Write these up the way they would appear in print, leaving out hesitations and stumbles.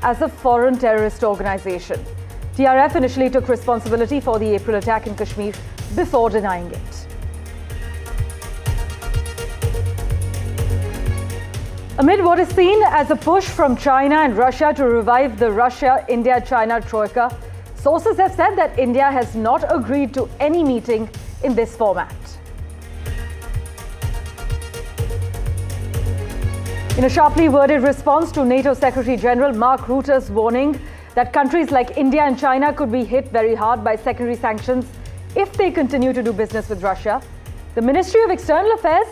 as a foreign terrorist organization. TRF initially took responsibility for the April attack in Kashmir before denying it. Amid what is seen as a push from China and Russia to revive the Russia-India-China troika, sources have said that India has not agreed to any meeting in this format. In a sharply worded response to NATO Secretary General Mark Rutte's warning that countries like India and China could be hit very hard by secondary sanctions if they continue to do business with Russia, the Ministry of External Affairs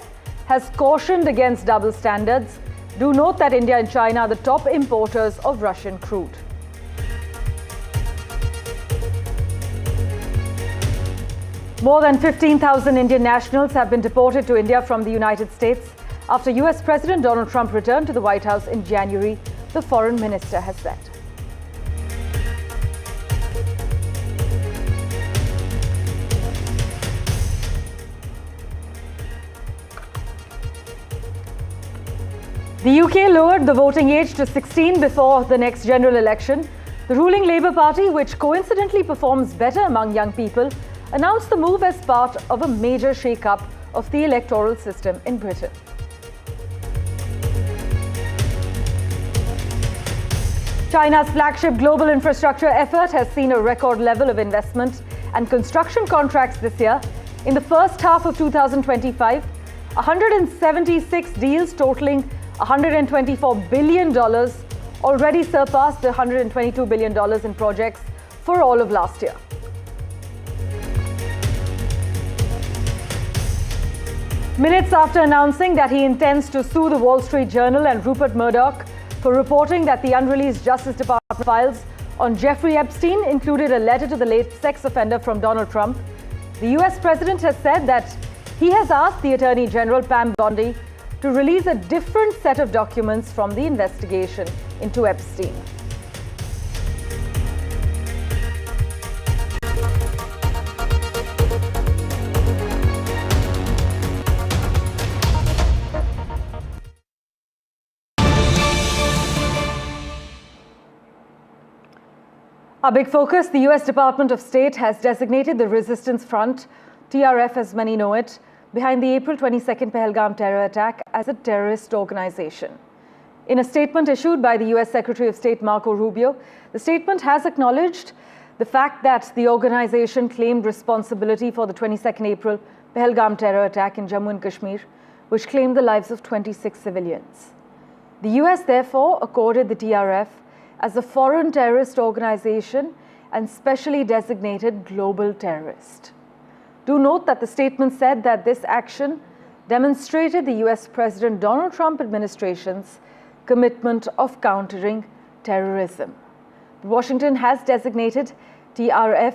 has cautioned against double standards. Do note that India and China are the top importers of Russian crude. More than 15,000 Indian nationals have been deported to India from the United States after US President Donald Trump returned to the White House in January, the foreign minister has said. The UK lowered the voting age to 16 before the next general election. The ruling Labour Party, which coincidentally performs better among young people, announced the move as part of a major shake-up of the electoral system in Britain. China's flagship global infrastructure effort has seen a record level of investment and construction contracts this year. In the first half of 2025, 176 deals totaling $124 billion already surpassed the $122 billion in projects for all of last year. Minutes after announcing that he intends to sue the Wall Street Journal and Rupert Murdoch for reporting that the unreleased Justice Department files on Jeffrey Epstein included a letter to the late sex offender from Donald Trump, the US President has said that he has asked the Attorney General Pam Bondi to release a different set of documents from the investigation into Epstein. Our big focus, the US Department of State has designated the Resistance Front, TRF as many know it, behind the April 22nd Pahalgam terror attack as a terrorist organization. In a statement issued by the US Secretary of State Marco Rubio, the statement has acknowledged the fact that the organization claimed responsibility for the 22nd April Pahalgam terror attack in Jammu and Kashmir, which claimed the lives of 26 civilians. The US therefore accorded the TRF as a foreign terrorist organization and specially designated global terrorist. Do note that the statement said that this action demonstrated the US President Donald Trump administration's commitment of countering terrorism. Washington has designated TRF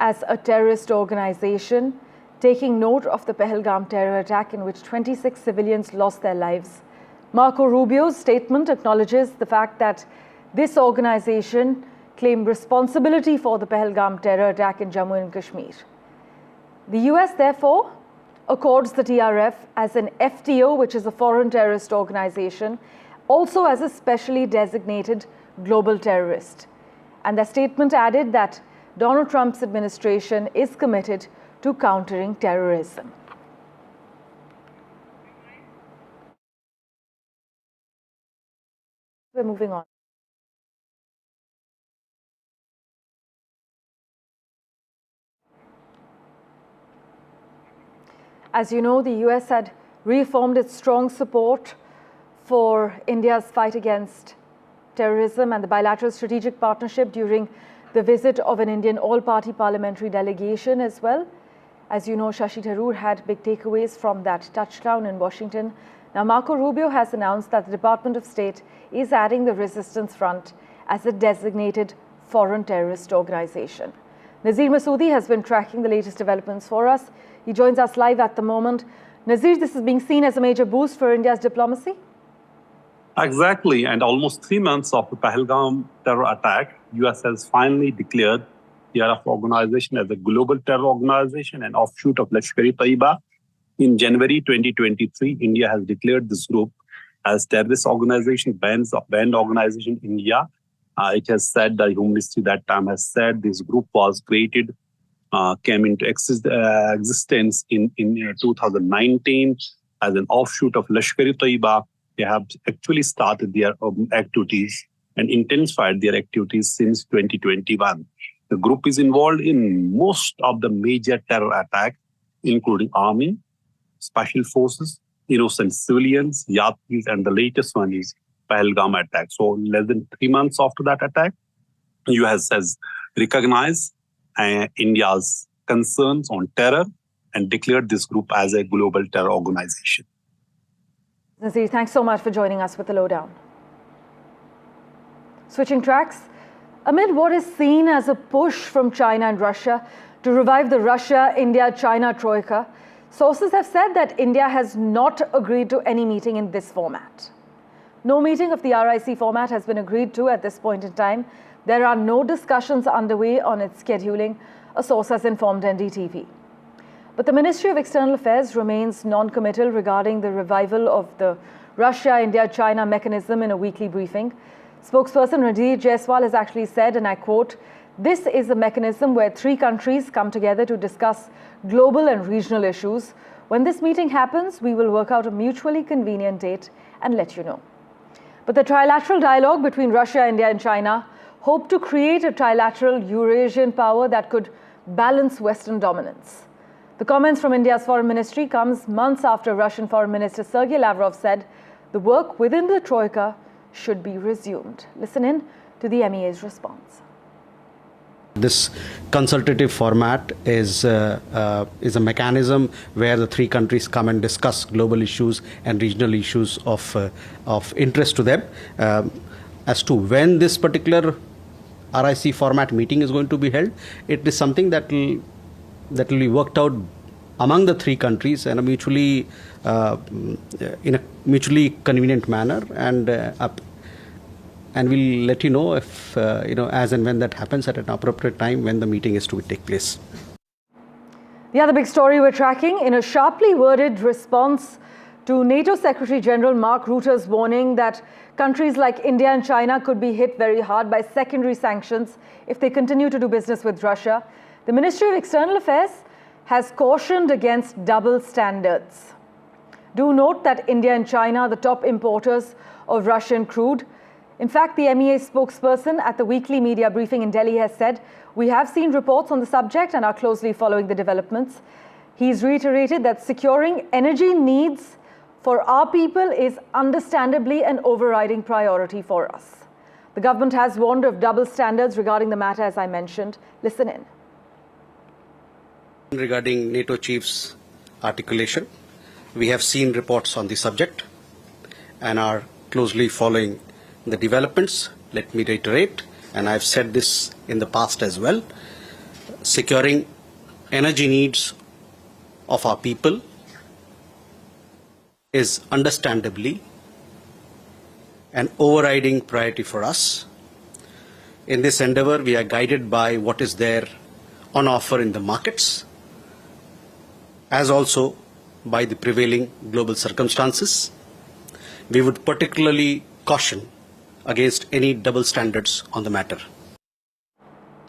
as a terrorist organization, taking note of the Pahalgam terror attack in which 26 civilians lost their lives. Marco Rubio's statement acknowledges the fact that this organization claimed responsibility for the Pahalgam terror attack in Jammu and Kashmir. The US therefore accords the TRF as an FTO, which is a foreign terrorist organization, also as a specially designated global terrorist. And the statement added that Donald Trump's administration is committed to countering terrorism. We're moving on. As you know, the US had reaffirmed its strong support for India's fight against terrorism and the bilateral strategic partnership during the visit of an Indian all-party parliamentary delegation as well. As you know, Shashi Tharoor had big takeaways from that touchdown in Washington. Now, Marco Rubio has announced that the Department of State is adding the Resistance Front as a designated foreign terrorist organization. Nazir Masoodi has been tracking the latest developments for us. He joins us live at the moment. Nazir, this is being seen as a major boost for India's diplomacy? Exactly, and almost 3 months of the Pahalgam terror attack, US has finally declared the TRF organization as a global terror organization and offshoot of Lashkar-e-Taiba. In January 2023, India has declared this group as terrorist organization, banned organization in India. It has said, the Home Ministry that time has said this group was created, came into existence in 2019 as an offshoot of Lashkar-e-Taiba. They have actually started their activities and intensified their activities since 2021. The group is involved in most of the major terror attacks, including army, special forces, innocent civilians, yatris, and the latest one is Pahalgam attack. So less than 3 months after that attack, US has recognized India's concerns on terror and declared this group as a global terror organization. Nazir, thanks so much for joining us with the lowdown. Switching tracks, amid what is seen as a push from China and Russia to revive the Russia-India-China troika, sources have said that India has not agreed to any meeting in this format. No meeting of the RIC format has been agreed to at this point in time. There are no discussions underway on its scheduling, a source has informed NDTV. But the Ministry of External Affairs remains non-committal regarding the revival of the Russia-India-China mechanism in a weekly briefing. Spokesperson Ranjit Jaiswal has actually said, and I quote, "This is a mechanism where 3 countries come together to discuss global and regional issues. When this meeting happens, we will work out a mutually convenient date and let you know." But the trilateral dialogue between Russia, India and China hoped to create a trilateral Eurasian power that could balance Western dominance. The comments from India's foreign ministry comes months after Russian Foreign Minister Sergei Lavrov said the work within the troika should be resumed. Listen in to the MEA's response. This consultative format is a mechanism where the 3 countries come and discuss global issues and regional issues of interest to them. As to when this particular RIC format meeting is going to be held, it is something that will be worked out among the 3 countries in a mutually convenient manner, and we'll let you know if as and when that happens at an appropriate time when the meeting is to take place. The other big story we're tracking, in a sharply worded response to NATO Secretary General Mark Rutte's warning that countries like India and China could be hit very hard by secondary sanctions if they continue to do business with Russia, the Ministry of External Affairs has cautioned against double standards. Do note that India and China are the top importers of Russian crude. In fact, the MEA spokesperson at the weekly media briefing in Delhi has said, "We have seen reports on the subject and are closely following the developments." He's reiterated that securing energy needs for our people is understandably an overriding priority for us. The government has warned of double standards regarding the matter, as I mentioned. Listen in. Regarding NATO chief's articulation, we have seen reports on the subject and are closely following the developments. Let me reiterate, and I've said this in the past as well, securing energy needs of our people is understandably an overriding priority for us. In this endeavor, we are guided by what is there on offer in the markets, as also by the prevailing global circumstances. We would particularly caution against any double standards on the matter.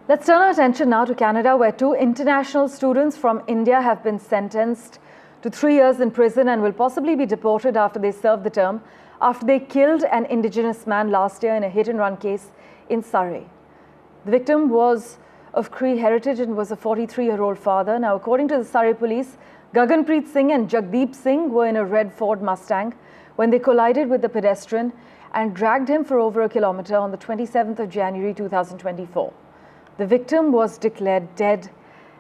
Let's turn our attention now to Canada, where 2 international students from India have been sentenced to 3 years in prison and will possibly be deported after they serve the term after they killed an Indigenous man last year in a hit-and-run case in Surrey. The victim was of Cree heritage and was a 43-year-old father. Now, according to the Surrey police, Gaganpreet Singh and Jagdeep Singh were in a red Ford Mustang when they collided with the pedestrian and dragged him for over a kilometre on the 27th of January 2024. The victim was declared dead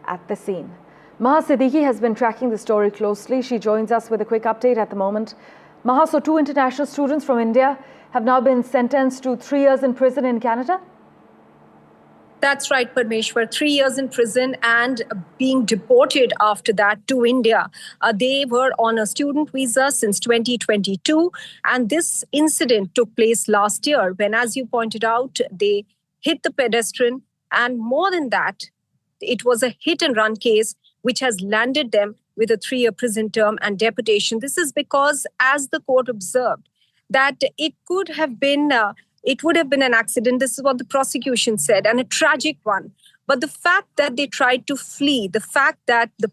at the scene. Maha Siddiqui has been tracking the story closely. She joins us with a quick update at the moment. Maha, so 2 international students from India have now been sentenced to 3 years in prison in Canada? That's right, Parmeshwar. 3 years in prison and being deported after that to India. They were on a student visa since 2022. And this incident took place last year when, as you pointed out, they hit the pedestrian. And more than that, it was a hit and run case which has landed them with a 3-year prison term and deportation. This is because, as the court observed, that it could have been it would have been an accident. This is what the prosecution said, and a tragic one. But the fact that they tried to flee, the fact that the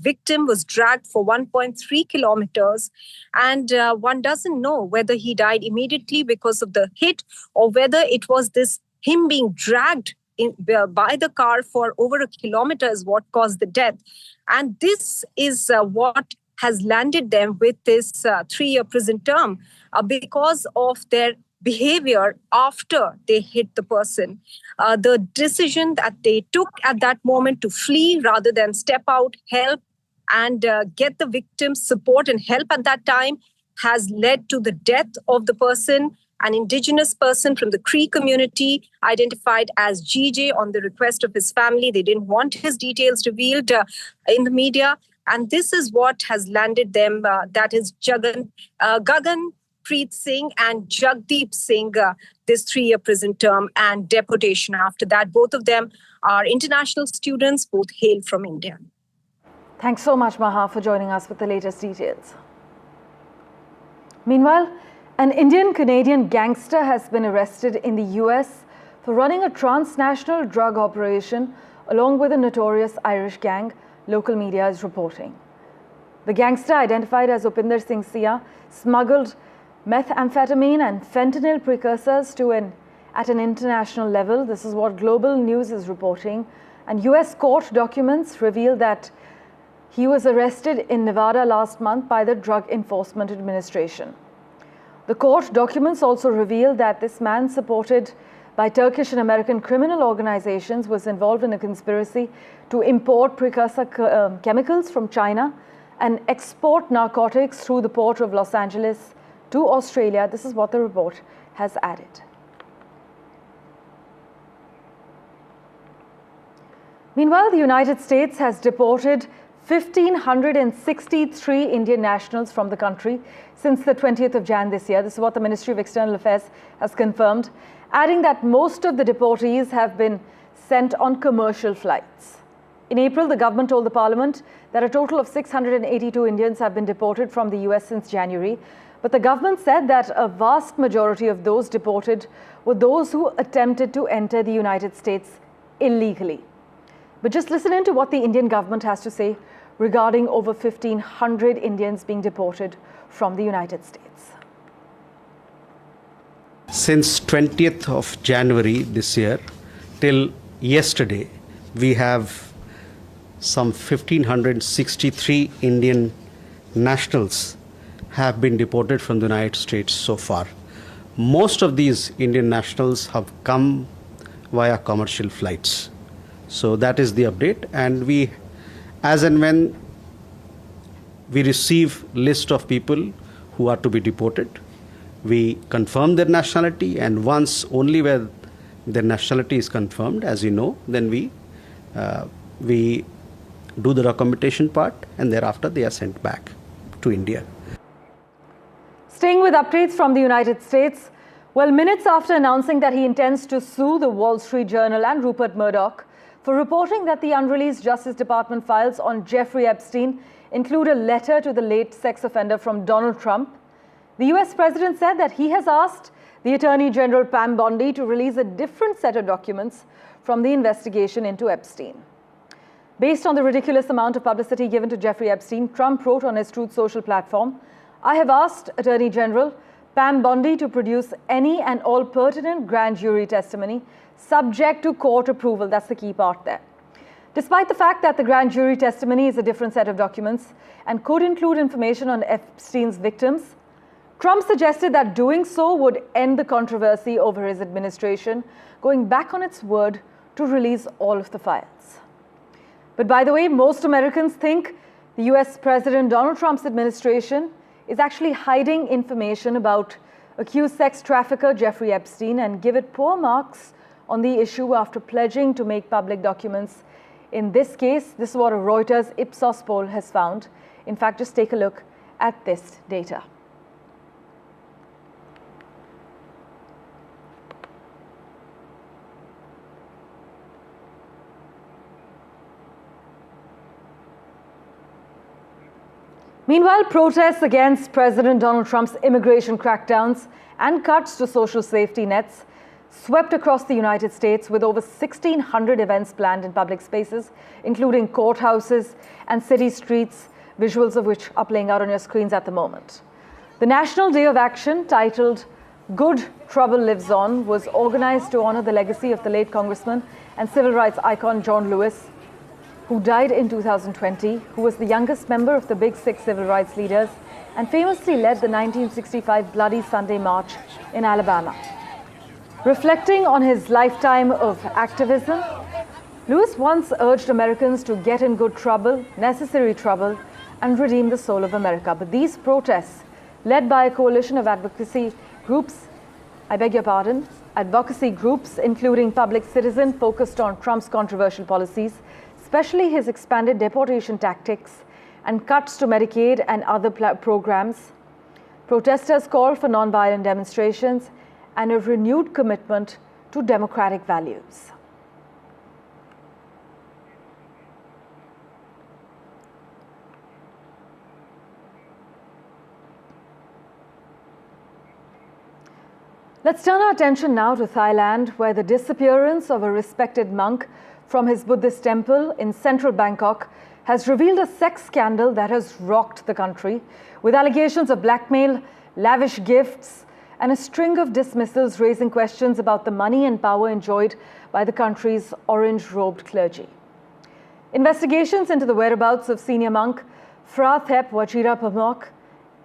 victim, was dragged for 1.3 kilometers, and one doesn't know whether he died immediately because of the hit or whether it was him being dragged by the car for over a kilometer is what caused the death. And this is what has landed them with this 3-year prison term because of their behavior after they hit the person. The decision that they took at that moment to flee rather than step out, help, and get the victim's support and help at that time has led to the death of the person, an indigenous person from the Cree community, identified as GJ on the request of his family. They didn't want his details revealed in the media. And this is what has landed them. That is Gagan Preet Singh and Jagdeep Singh, this 3-year prison term and deportation after that. Both of them are international students, both hail from India. Thanks so much, Maha, for joining us with the latest details. Meanwhile, an Indian-Canadian gangster has been arrested in the US for running a transnational drug operation along with a notorious Irish gang, local media is reporting. The gangster, identified as Upinder Singh Sia, smuggled methamphetamine and fentanyl precursors at an international level. This is what Global News is reporting. And US court documents reveal that he was arrested in Nevada last month by the Drug Enforcement Administration. The court documents also reveal that this man, supported by Turkish and American criminal organizations, was involved in a conspiracy to import precursor chemicals from China and export narcotics through the port of Los Angeles to Australia. This is what the report has added. Meanwhile, the United States has deported 1,563 Indian nationals from the country since the 20th of Jan this year. This is what the Ministry of External Affairs has confirmed, adding that most of the deportees have been sent on commercial flights. In April, the government told the Parliament that a total of 682 Indians have been deported from the US since January. But the government said that a vast majority of those deported were those who attempted to enter the United States illegally. But just listen in to what the Indian government has to say regarding over 1,500 Indians being deported from the United States. Since 20th of January this year till yesterday, we have some 1,563 Indian nationals have been deported from the United States so far. Most of these Indian nationals have come via commercial flights. So that is the update, and we, as and when we receive list of people who are to be deported, we confirm their nationality, and once only where their nationality is confirmed, as you know, then we do the documentation part, and thereafter they are sent back to India. Staying with updates from the United States, well, minutes after announcing that he intends to sue the Wall Street Journal and Rupert Murdoch for reporting that the unreleased Justice Department files on Jeffrey Epstein include a letter to the late sex offender from Donald Trump, the US president said that he has asked the Attorney General Pam Bondi to release a different set of documents from the investigation into Epstein. Based on the ridiculous amount of publicity given to Jeffrey Epstein, Trump wrote on his Truth Social platform, "I have asked Attorney General Pam Bondi to produce any and all pertinent grand jury testimony subject to court approval." That's the key part there. Despite the fact that the grand jury testimony is a different set of documents and could include information on Epstein's victims, Trump suggested that doing so would end the controversy over his administration going back on its word to release all of the files. But by the way, most Americans think the US President Donald Trump's administration is actually hiding information about accused sex trafficker Jeffrey Epstein and give it poor marks on the issue after pledging to make public documents. In this case, this is what a Reuters Ipsos poll has found. In fact, just take a look at this data. Meanwhile, protests against President Donald Trump's immigration crackdowns and cuts to social safety nets swept across the United States, with over 1,600 events planned in public spaces, including courthouses and city streets, visuals of which are playing out on your screens at the moment. The National Day of Action, titled Good Trouble Lives On, was organized to honor the legacy of the late Congressman and civil rights icon John Lewis, who died in 2020, who was the youngest member of the Big Six civil rights leaders and famously led the 1965 Bloody Sunday March in Alabama. Reflecting on his lifetime of activism, Lewis once urged Americans to get in good trouble, necessary trouble, and redeem the soul of America. But these protests, led by a coalition of advocacy groups, advocacy groups including Public Citizen, focused on Trump's controversial policies, especially his expanded deportation tactics and cuts to Medicaid and other programs. Protesters called for nonviolent demonstrations and a renewed commitment to democratic values. Let's turn our attention now to Thailand, where the disappearance of a respected monk from his Buddhist temple in central Bangkok has revealed a sex scandal that has rocked the country, with allegations of blackmail, lavish gifts, and a string of dismissals raising questions about the money and power enjoyed by the country's orange-robed clergy. Investigations into the whereabouts of senior monk Phra Thep Wajirapamok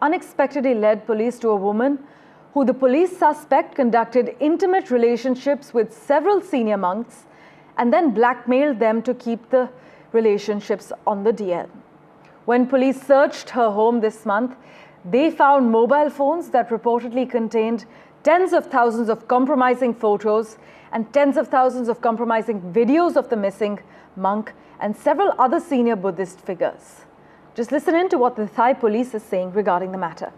unexpectedly led police to a woman who the police suspect conducted intimate relationships with several senior monks and then blackmailed them to keep the relationships on the DL. When police searched her home this month, they found mobile phones that reportedly contained tens of thousands of compromising photos and tens of thousands of compromising videos of the missing monk and several other senior Buddhist figures. Just listen in to what the Thai police is saying regarding the matter.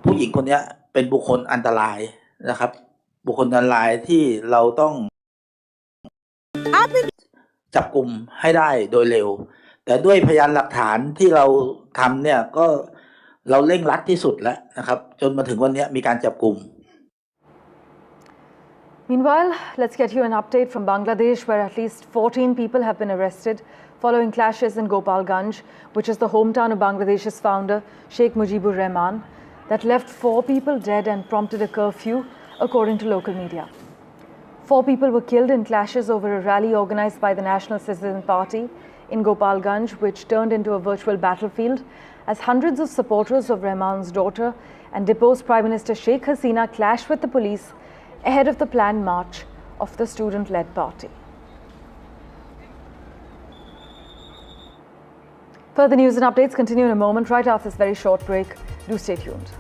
ผู้หญิงคนนี้เป็นบุคคลอันตรายนะครับบุคคลอันตรายที่เราต้องจับกุมให้ได้โดยเร็วแต่ด้วยพยานหลักฐานที่เราทำเนี่ยก็เราเร่งรัดที่สุดแล้วนะครับจนมาถึงวันนี้มีการจับกุม Meanwhile, let's get you an update from Bangladesh, where at least 14 people have been arrested following clashes in Gopalganj, which is the hometown of Bangladesh's founder, Sheikh Mujibur Rahman, that left 4 people dead and prompted a curfew, according to local media. 4 people were killed in clashes over a rally organized by the National Citizen Party in Gopalganj, which turned into a virtual battlefield as hundreds of supporters of Rahman's daughter and deposed Prime Minister Sheikh Hasina clashed with the police ahead of the planned march of the student-led party. Further news and updates continue in a moment, right after this very short break. Do stay tuned.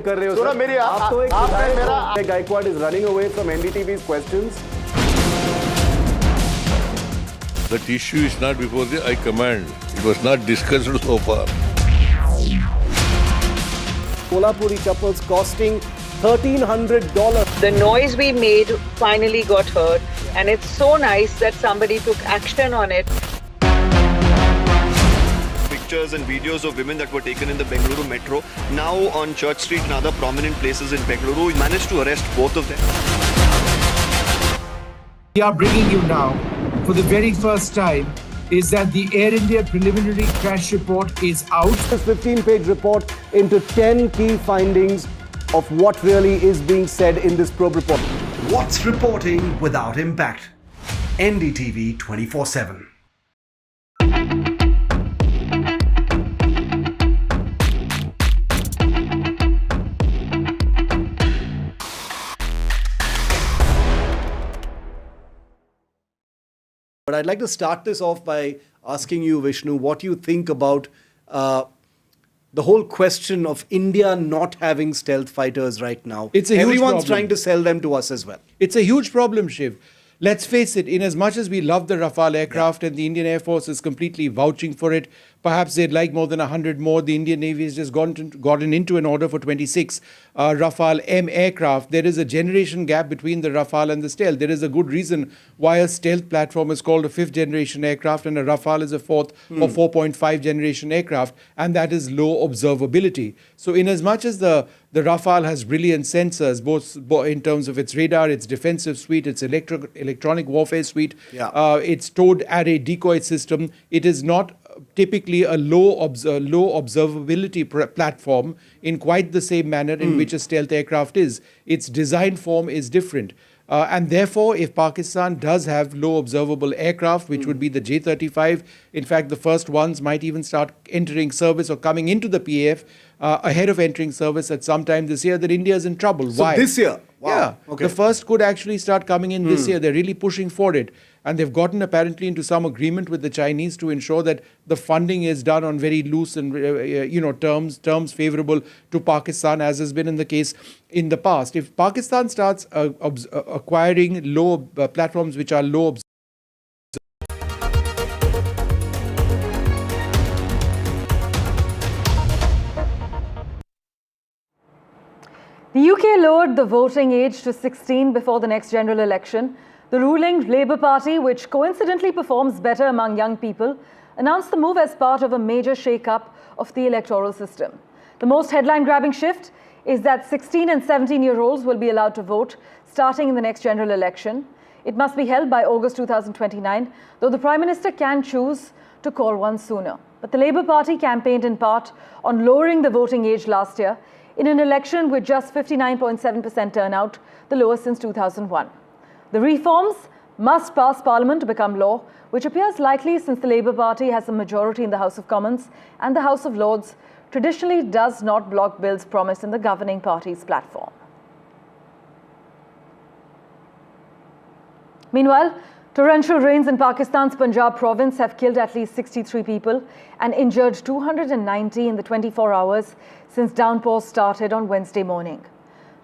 कर रहे हो sir मेरी आप तो एक Gaikwad is running away from NDTV's questions. That issue is not before the High Command. It was not discussed so far. Kolhapuri couples costing $1,300. The noise we made finally got heard, and it's so nice that somebody took action on it. Pictures and videos of women that were taken in the Bengaluru metro, now on Church Street and other prominent places in Bengaluru. We managed to arrest both of them. We are bringing you now, for the very first time, is that the Air India preliminary crash report is out. This 15-page report into 10 key findings of what really is being said in this probe report. What's reporting without impact? NDTV 24/7. But I'd like to start this off by asking you, Vishnu, what you think about the whole question of India not having stealth fighters right now. It's a huge Everyone's problem. trying to sell them to us as well. It's a huge problem, Shiv. let's face it, in as much as we love the Rafale aircraft and the Indian Air Force is completely vouching for it, perhaps they'd like more than 100 more. The Indian Navy has just gotten into an order for 26 Rafale M aircraft. There is a generation gap between the Rafale and the Stealth. There is a good reason why a Stealth platform is called a 5th generation aircraft and a Rafale is a 4th or 4.5 generation aircraft, and that is low observability. So in as much as the Rafale has brilliant sensors, both in terms of its radar, its defensive suite, its electronic warfare suite, its towed array decoy system, it is not typically a low observability platform in quite the same manner in which a stealth aircraft is. Its design form is different. And therefore, if Pakistan does have low observable aircraft, which would be the J-35, in fact, the first ones might even start entering service or coming into the PAF ahead of entering service at some time this year, that India is in trouble. So why? This year? Wow. Yeah. Okay. The first could actually start coming in this year. They're really pushing for it. And they've gotten apparently into some agreement with the Chinese to ensure that the funding is done on very loose and terms favorable to Pakistan, as has been in the case in the past. If Pakistan starts acquiring low platforms which are low The UK lowered the voting age to 16 before the next general election. The ruling Labour Party, which coincidentally performs better among young people, announced the move as part of a major shake-up of the electoral system. The most headline-grabbing shift is that 16 and 17-year-olds will be allowed to vote starting in the next general election. It must be held by August 2029, though the Prime Minister can choose to call one sooner. But the Labour Party campaigned in part on lowering the voting age last year in an election with just 59.7% turnout, the lowest since 2001. The reforms must pass Parliament to become law, which appears likely since the Labour Party has a majority in the House of Commons and the House of Lords traditionally does not block bills promised in the governing party's platform. Meanwhile, torrential rains in Pakistan's Punjab province have killed at least 63 people and injured 290 in the 24 hours since downpours started on Wednesday morning.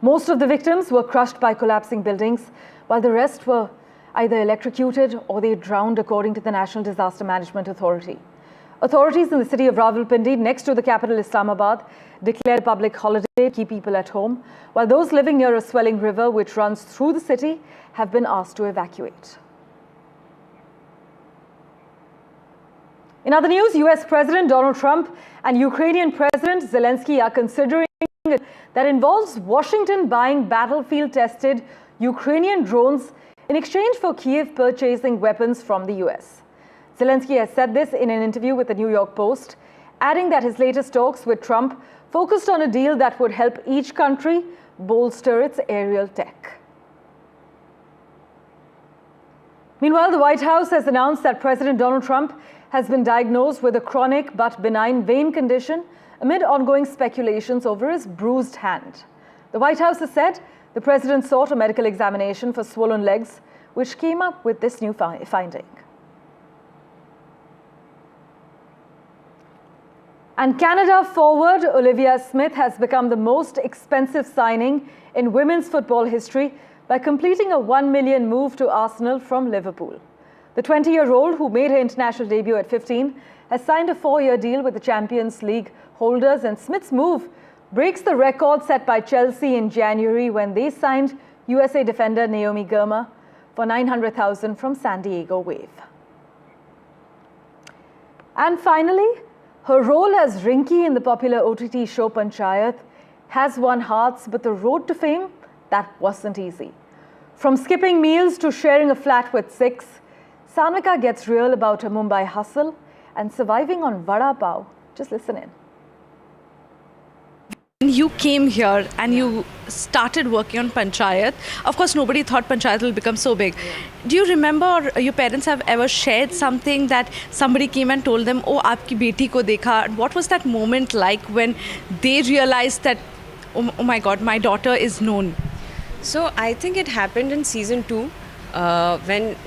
Most of the victims were crushed by collapsing buildings, while the rest were either electrocuted or they drowned, according to the National Disaster Management Authority. Authorities in the city of Rawalpindi, next to the capital Islamabad, declared a public holiday to keep people at home, while those living near a swelling river which runs through the city have been asked to evacuate. In other news, US President Donald Trump and Ukrainian President Zelensky are considering that involves Washington buying battlefield-tested Ukrainian drones in exchange for Kyiv purchasing weapons from the US. Zelensky has said this in an interview with the New York Post, adding that his latest talks with Trump focused on a deal that would help each country bolster its aerial tech. Meanwhile, the White House has announced that President Donald Trump has been diagnosed with a chronic but benign vein condition amid ongoing speculations over his bruised hand. The White House has said the president sought a medical examination for swollen legs, which came up with this new finding. And Canada forward Olivia Smith has become the most expensive signing in women's football history by completing a $1 million move to Arsenal from Liverpool. The 20-year-old, who made her international debut at 15, has signed a 4-year deal with the Champions League holders, and Smith's move breaks the record set by Chelsea in January when they signed USA defender Naomi Girma for $900,000 from San Diego Wave. And finally, her role as Rinki in the popular OTT show Panchayat has won hearts, but the road to fame, that wasn't easy. From skipping meals to sharing a flat with 6, Sanvika gets real about her Mumbai hustle and surviving on vada pav. Just listen in. When you came here and you started working on Panchayat, of course nobody thought Panchayat will become so big. Do you remember or your parents have ever shared something that somebody came and told them, oh, aapki beti ko dekha? What was that moment like when they realized that, oh my God, my daughter is known? So I think it happened in season 2 when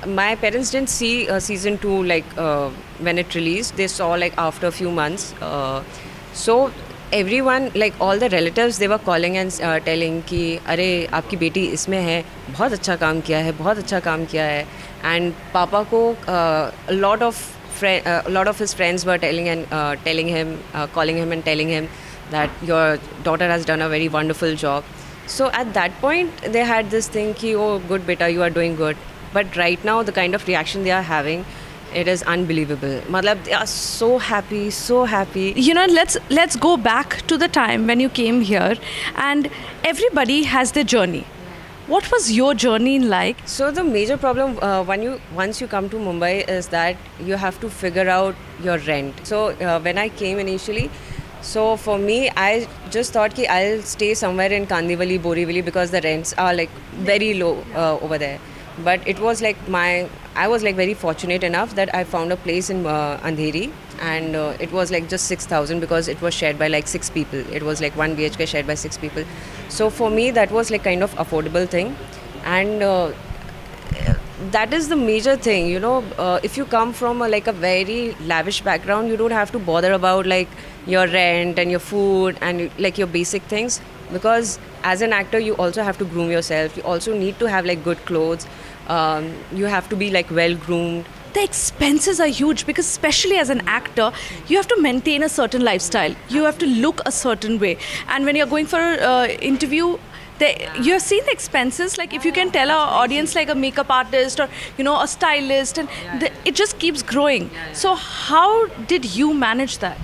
my parents didn't see season 2 like when it released. They saw like after a few months. So everyone, like all the relatives, they were calling and telling कि अरे आपकी बेटी इसमें है, बहुत अच्छा काम किया है, बहुत अच्छा काम किया है. And पापा को a lot of his friends were telling him, calling him and telling him that your daughter has done a very wonderful job. So at that point, they had this thing ki, oh, good beta, you are doing good. But right now, the kind of reaction they are having, it is unbelievable. Matlab, they are so happy, so happy. You know, let's go back to the time when you came here, and everybody has their journey. What was your journey like? So the major problem once you come to Mumbai is that you have to figure out your rent. So when I came initially, so for me, I just thought ki I'll stay somewhere in Kandivali, Borivali because the rents are like very low over there. But it was like I was like very fortunate enough that I found a place in Andheri, and it was like just 6,000 because it was shared by like 6 people. It was like 1 BHK shared by 6 people. So for me, that was like kind of affordable thing, and that is the major thing, you know. If you come from like a very lavish background, you don't have to bother about like your rent and your food and like your basic things, because as an actor you also have to groom yourself. You also need to have like good clothes. You have to be like well groomed. The expenses are huge because especially as an actor, you have to maintain a certain lifestyle. You have to look a certain way. And when you're going for an interview, you have seen the expenses. Like if you can tell our audience, like a makeup artist or a stylist, and it just keeps growing. So how did you manage that?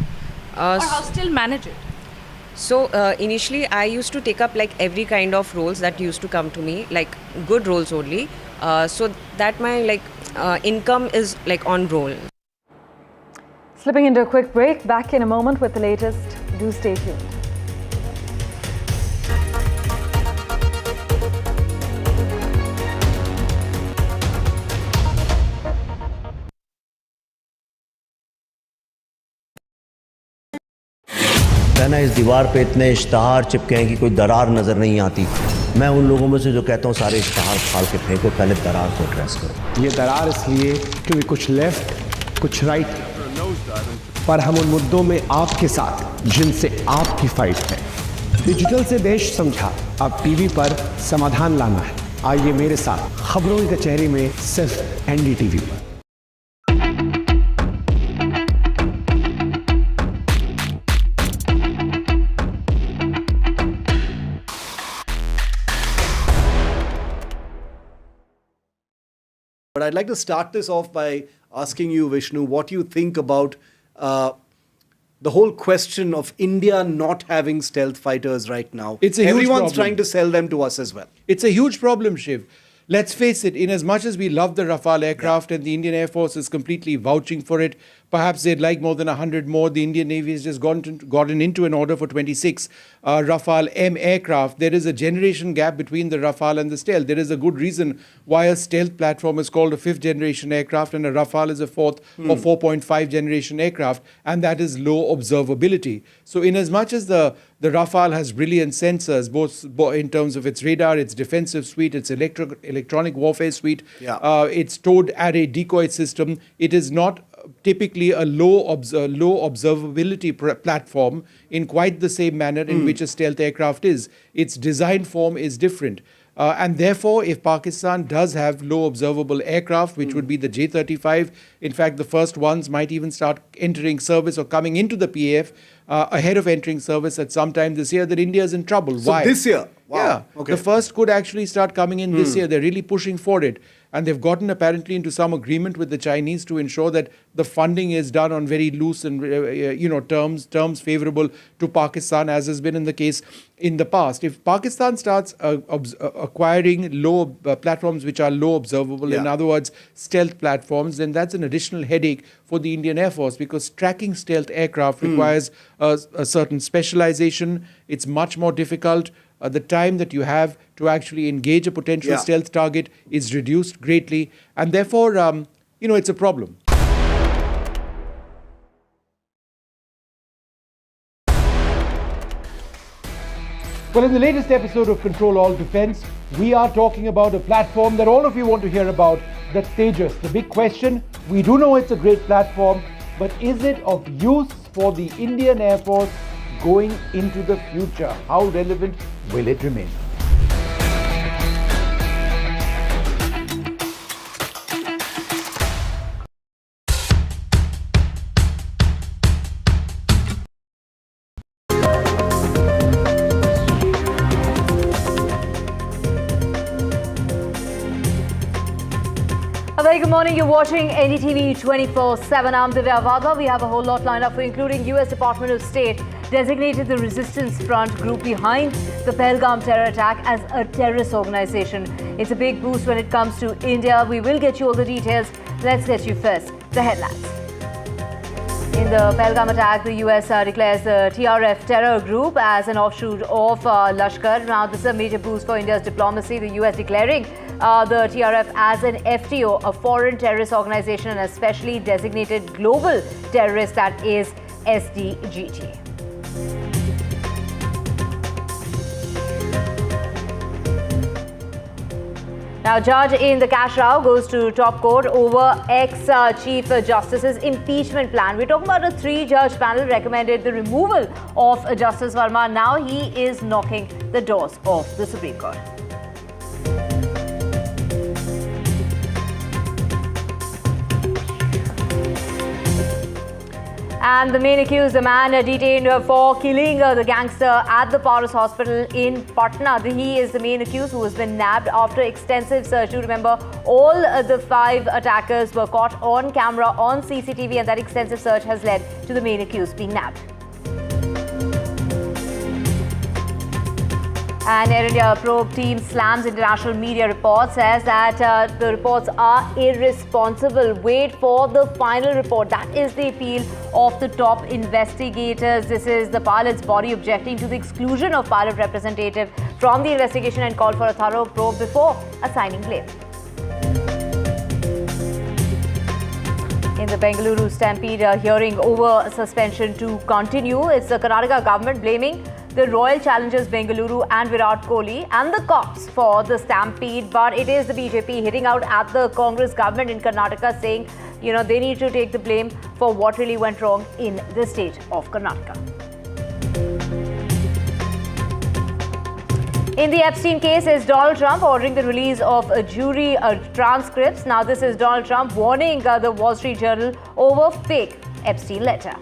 Or how still manage it? So initially I used to take up like every kind of roles that used to come to me, like good roles only. So that my like income is like on roll. Slipping into a quick break, back in a moment with the latest. Do stay tuned. कहना इस दीवार पे इतने इश्तहार चिपके हैं कि कोई दरार नज़र नहीं आती. मैं उन लोगों में से जो कहता हूँ सारे इश्तहार फाड़ के फेंको, पहले दरार को एड्रेस करो. ये दरार इसलिए क्योंकि कुछ लेफ्ट कुछ राइट, पर हम उन मुद्दों में आपके साथ जिनसे आपकी फाइट है. डिजिटल से देश समझा, अब टीवी पर समाधान लाना है. आइए मेरे साथ खबरों की कचहरी में सिर्फ NDTV पर. But I'd like to start this off by asking you, Vishnu, what you think about the whole question of India not having stealth fighters right now. It's a huge Everyone's problem. trying to sell them to us as well. It's a huge problem, Shiv. Let's face it, in as much as we love the Rafale aircraft and the Indian Air Force is completely vouching for it, perhaps they'd like more than 100 more. The Indian Navy has just gotten into an order for 26 Rafale M aircraft. There is a generation gap between the Rafale and the stealth. There is a good reason why a stealth platform is called a 5th generation aircraft and a Rafale is a 4th or 4.5 generation aircraft, and that is low observability. So in as much as the Rafale has brilliant sensors, both in terms of its radar, its defensive suite, its electronic warfare suite, its towed array decoy system, it is not typically a low observability platform in quite the same manner in which a stealth aircraft is. Its design form is different. And therefore, if Pakistan does have low observable aircraft, which would be the J-35, in fact, the first ones might even start entering service or coming into the PAF ahead of entering service at some time this year, that India is in trouble. So Why? this year? Wow. Yeah. Okay. The first could actually start coming in this year. They're really pushing for it. And they've gotten apparently into some agreement with the Chinese to ensure that the funding is done on very loose and terms favorable to Pakistan, as has been in the case in the past. If Pakistan starts acquiring low platforms which are low observable, in other words, stealth platforms, then that's an additional headache for the Indian Air Force, because tracking stealth aircraft requires a certain specialization. It's much more difficult. The time that you have to actually engage a potential stealth target is reduced greatly, and therefore, it's a problem. Well, in the latest episode of Control All Defense, we are talking about a platform that all of you want to hear about, that's Tejas. The big question, we do know it's a great platform, but is it of use for the Indian Air Force going into the future? How relevant will it remain? A very good morning. You're watching NDTV 24/7. I'm Divya Vadva. We have a whole lot lined up for you, including US Department of State designated the Resistance Front group behind the Pahalgam terror attack as a terrorist organization. It's a big boost when it comes to India. We will get you all the details. Let's get you first the headlines. In the Pahalgam attack, the US declares the TRF terror group as an offshoot of Lashkar. Now, this is a major boost for India's diplomacy. The US declaring the TRF as an FTO, a foreign terrorist organization, and a specially designated global terrorist, that is SDGT. Now, judge in the cash row goes to top court over ex-Chief Justice's impeachment plan. We're talking about a 3-judge panel recommended the removal of Justice Verma. Now he is knocking the doors of the Supreme Court. And the main accused, the man detained for killing the gangster at the Paras hospital in Patna. He is the main accused who has been nabbed after extensive search. Do remember, all the 5 attackers were caught on camera on CCTV, and that extensive search has led to the main accused being nabbed. An Air India probe team slams international media reports, says that the reports are irresponsible. Wait for the final report. That is the appeal of the top investigators. This is the pilot's body objecting to the exclusion of pilot representative from the investigation and called for a thorough probe before assigning blame. In the Bengaluru stampede, hearing over suspension to continue. It's the Karnataka government blaming the Royal Challengers Bengaluru and Virat Kohli and the cops for the stampede, but it is the BJP hitting out at the Congress government in Karnataka, saying, they need to take the blame for what really went wrong in the state of Karnataka. In the Epstein case is Donald Trump ordering the release of jury transcripts. Now, this is Donald Trump warning the Wall Street Journal over fake Epstein letter.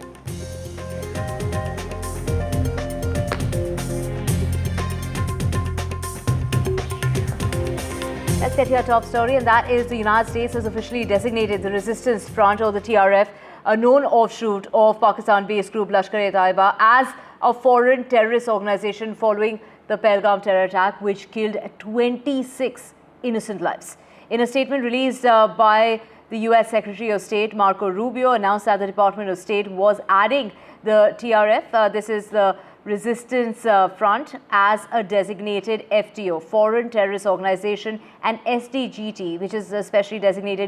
Let's get to our top story, and that is the United States has officially designated the Resistance Front, or the TRF, a known offshoot of Pakistan-based group Lashkar-e-Taiba, as a foreign terrorist organization following the Pahalgam terror attack, which killed 26 innocent lives. In a statement released by the US Secretary of State Marco Rubio, announced that the Department of State was adding the TRF, this is the Resistance Front, as a designated FTO, foreign terrorist organization, and SDGT, which is a specially designated